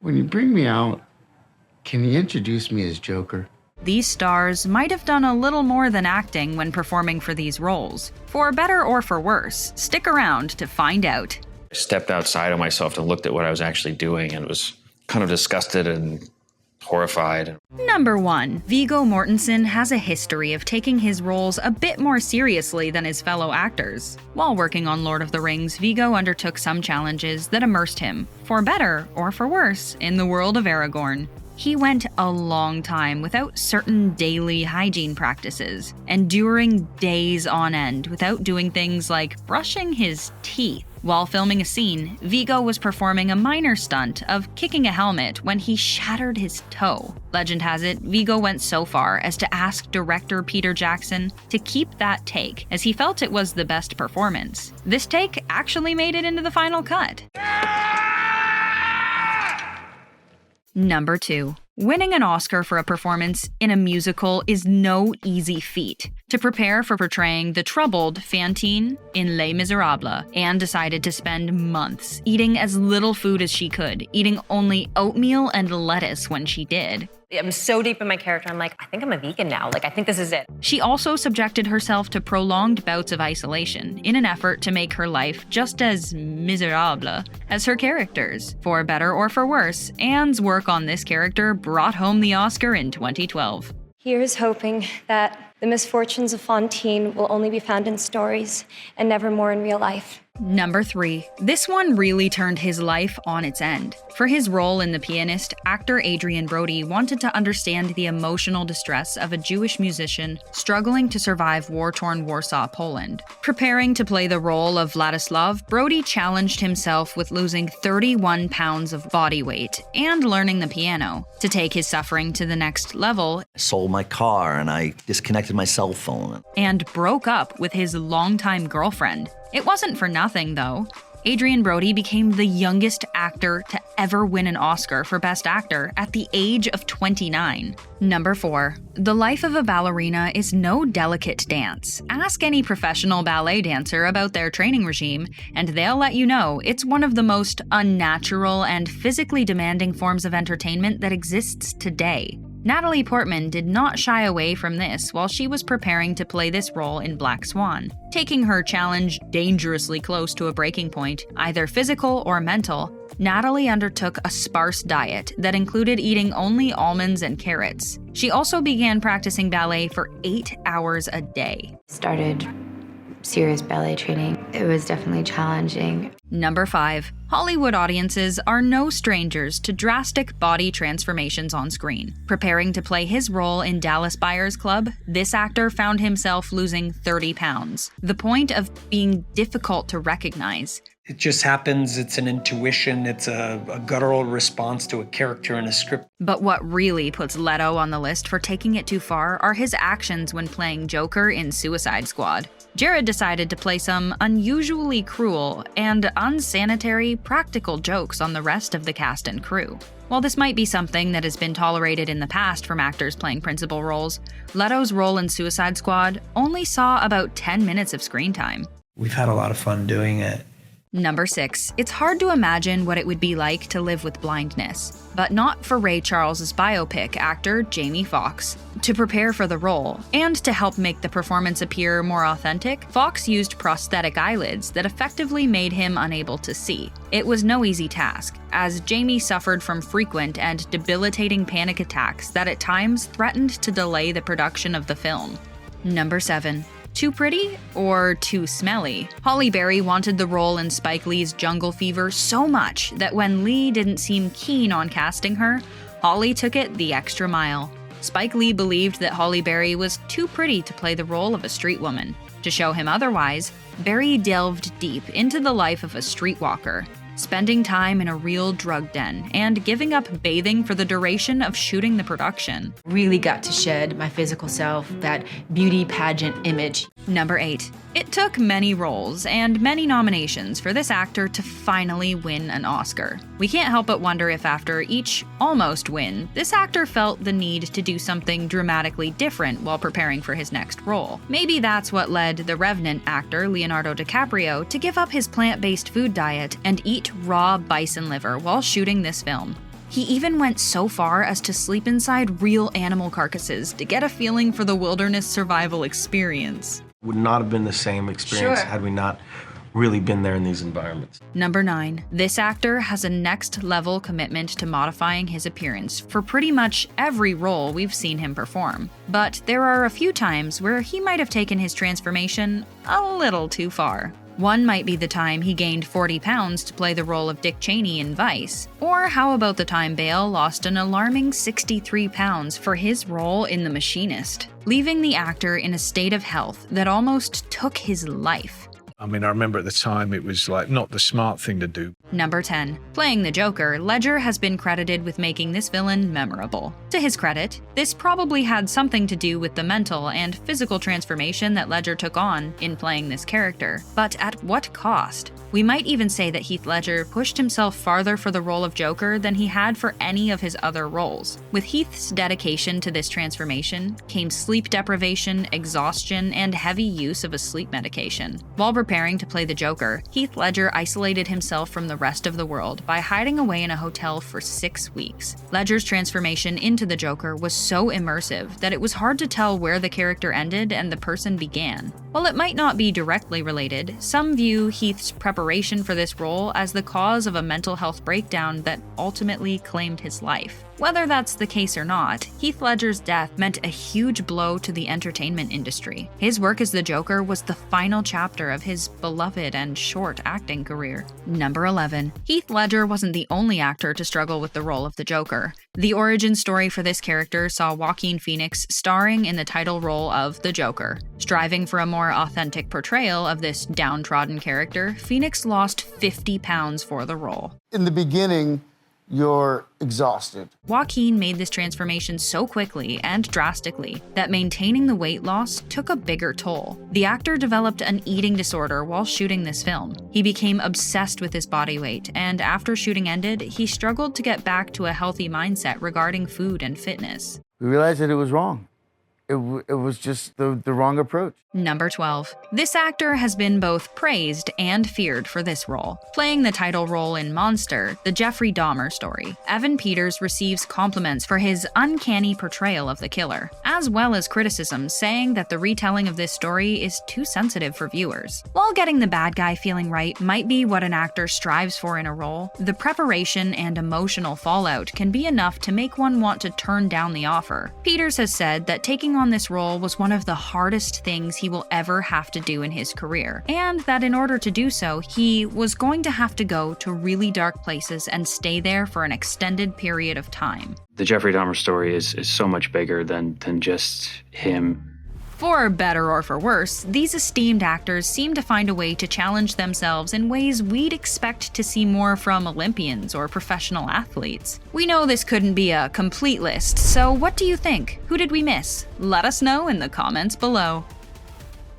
When you bring me out, can you introduce me as Joker? These stars might have done a little more than acting when performing for these roles. For better or for worse, stick around to find out. I stepped outside of myself and looked at what I was actually doing and was kind of disgusted and horrified. Number 1. Viggo Mortensen has a history of taking his roles a bit more seriously than his fellow actors. While working on Lord of the Rings, Viggo undertook some challenges that immersed him, for better or for worse, in the world of Aragorn. He went a long time without certain daily hygiene practices, enduring days on end without doing things like brushing his teeth. While filming a scene, Viggo was performing a minor stunt of kicking a helmet when he shattered his toe. Legend has it, Viggo went so far as to ask director Peter Jackson to keep that take, as he felt it was the best performance. This take actually made it into the final cut. Number 2. Winning an Oscar for a performance in a musical is no easy feat. To prepare for portraying the troubled Fantine in Les Miserables, Anne decided to spend months eating as little food as she could, eating only oatmeal and lettuce when she did. I'm so deep in my character, I'm like, I think I'm a vegan now. I think this is it. She also subjected herself to prolonged bouts of isolation in an effort to make her life just as miserable as her characters. For better or for worse, Anne's work on this character brought home the Oscar in 2012. Here's hoping that the misfortunes of Fantine will only be found in stories and never more in real life. Number 3. This one really turned his life on its end. For his role in The Pianist, actor Adrien Brody wanted to understand the emotional distress of a Jewish musician struggling to survive war-torn Warsaw, Poland. Preparing to play the role of Vladislav, Brody challenged himself with losing 31 pounds of body weight and learning the piano. To take his suffering to the next level, I sold my car and I disconnected my cell phone. And broke up with his longtime girlfriend. It wasn't for nothing, though. Adrien Brody became the youngest actor to ever win an Oscar for Best Actor at the age of 29. Number 4. The life of a ballerina is no delicate dance. Ask any professional ballet dancer about their training regime, and they'll let you know it's one of the most unnatural and physically demanding forms of entertainment that exists today. Natalie Portman did not shy away from this while she was preparing to play this role in Black Swan, taking her challenge dangerously close to a breaking point, either physical or mental. Natalie undertook a sparse diet that included eating only almonds and carrots. She also began practicing ballet for 8 hours a day. Started serious ballet training. It was definitely challenging. Number 5. Hollywood audiences are no strangers to drastic body transformations on screen. Preparing to play his role in Dallas Buyers Club, this actor found himself losing 30 pounds, the point of being difficult to recognize. It just happens, it's an intuition, it's a guttural response to a character in a script. But what really puts Leto on the list for taking it too far are his actions when playing Joker in Suicide Squad. Jared decided to play some unusually cruel and unsanitary practical jokes on the rest of the cast and crew. While this might be something that has been tolerated in the past from actors playing principal roles, Leto's role in Suicide Squad only saw about 10 minutes of screen time. We've had a lot of fun doing it. Number 6. It's hard to imagine what it would be like to live with blindness, but not for Ray Charles's biopic actor Jamie Foxx. To prepare for the role, and to help make the performance appear more authentic, Foxx used prosthetic eyelids that effectively made him unable to see. It was no easy task, as Jamie suffered from frequent and debilitating panic attacks that at times threatened to delay the production of the film. Number 7. Too pretty or too smelly? Halle Berry wanted the role in Spike Lee's Jungle Fever so much that when Lee didn't seem keen on casting her, Halle took it the extra mile. Spike Lee believed that Halle Berry was too pretty to play the role of a street woman. To show him otherwise, Berry delved deep into the life of a streetwalker, spending time in a real drug den, and giving up bathing for the duration of shooting the production. Really got to shed my physical self, that beauty pageant image. Number 8. It took many roles and many nominations for this actor to finally win an Oscar. We can't help but wonder if after each almost win, this actor felt the need to do something dramatically different while preparing for his next role. Maybe that's what led the Revenant actor Leonardo DiCaprio to give up his plant-based food diet and eat raw bison liver while shooting this film. He even went so far as to sleep inside real animal carcasses to get a feeling for the wilderness survival experience. Would not have been the same experience had we not really been there in these environments. Number 9. This actor has a next-level commitment to modifying his appearance for pretty much every role we've seen him perform. But there are a few times where he might have taken his transformation a little too far. One might be the time he gained 40 pounds to play the role of Dick Cheney in Vice. Or how about the time Bale lost an alarming 63 pounds for his role in The Machinist, leaving the actor in a state of health that almost took his life. I mean, I remember at the time it was like not the smart thing to do. Number 10. Playing the Joker, Ledger has been credited with making this villain memorable. To his credit, this probably had something to do with the mental and physical transformation that Ledger took on in playing this character. But at what cost? We might even say that Heath Ledger pushed himself farther for the role of Joker than he had for any of his other roles. With Heath's dedication to this transformation came sleep deprivation, exhaustion, and heavy use of a sleep medication. While preparing to play the Joker, Heath Ledger isolated himself from the rest of the world by hiding away in a hotel for 6 weeks. Ledger's transformation into the Joker was so immersive that it was hard to tell where the character ended and the person began. While it might not be directly related, some view Heath's preparation for this role as the cause of a mental health breakdown that ultimately claimed his life. Whether that's the case or not, Heath Ledger's death meant a huge blow to the entertainment industry. His work as the Joker was the final chapter of his beloved and short acting career. Number 11. Heath Ledger wasn't the only actor to struggle with the role of the Joker. The origin story for this character saw Joaquin Phoenix starring in the title role of the Joker. Striving for a more authentic portrayal of this downtrodden character, Phoenix lost 50 pounds for the role. In the beginning, you're exhausted. Joaquin made this transformation so quickly and drastically that maintaining the weight loss took a bigger toll. The actor developed an eating disorder while shooting this film. He became obsessed with his body weight, and after shooting ended, he struggled to get back to a healthy mindset regarding food and fitness. We realized that it was wrong. It was just the wrong approach. Number 12. This actor has been both praised and feared for this role. Playing the title role in Monster, the Jeffrey Dahmer story, Evan Peters receives compliments for his uncanny portrayal of the killer, as well as criticism saying that the retelling of this story is too sensitive for viewers. While getting the bad guy feeling right might be what an actor strives for in a role, the preparation and emotional fallout can be enough to make one want to turn down the offer. Peters has said that taking on this role was one of the hardest things he will ever have to do in his career, and that in order to do so, he was going to have to go to really dark places and stay there for an extended period of time. The Jeffrey Dahmer story is so much bigger than just him. For better or for worse, these esteemed actors seem to find a way to challenge themselves in ways we'd expect to see more from Olympians or professional athletes. We know this couldn't be a complete list, so what do you think? Who did we miss? Let us know in the comments below.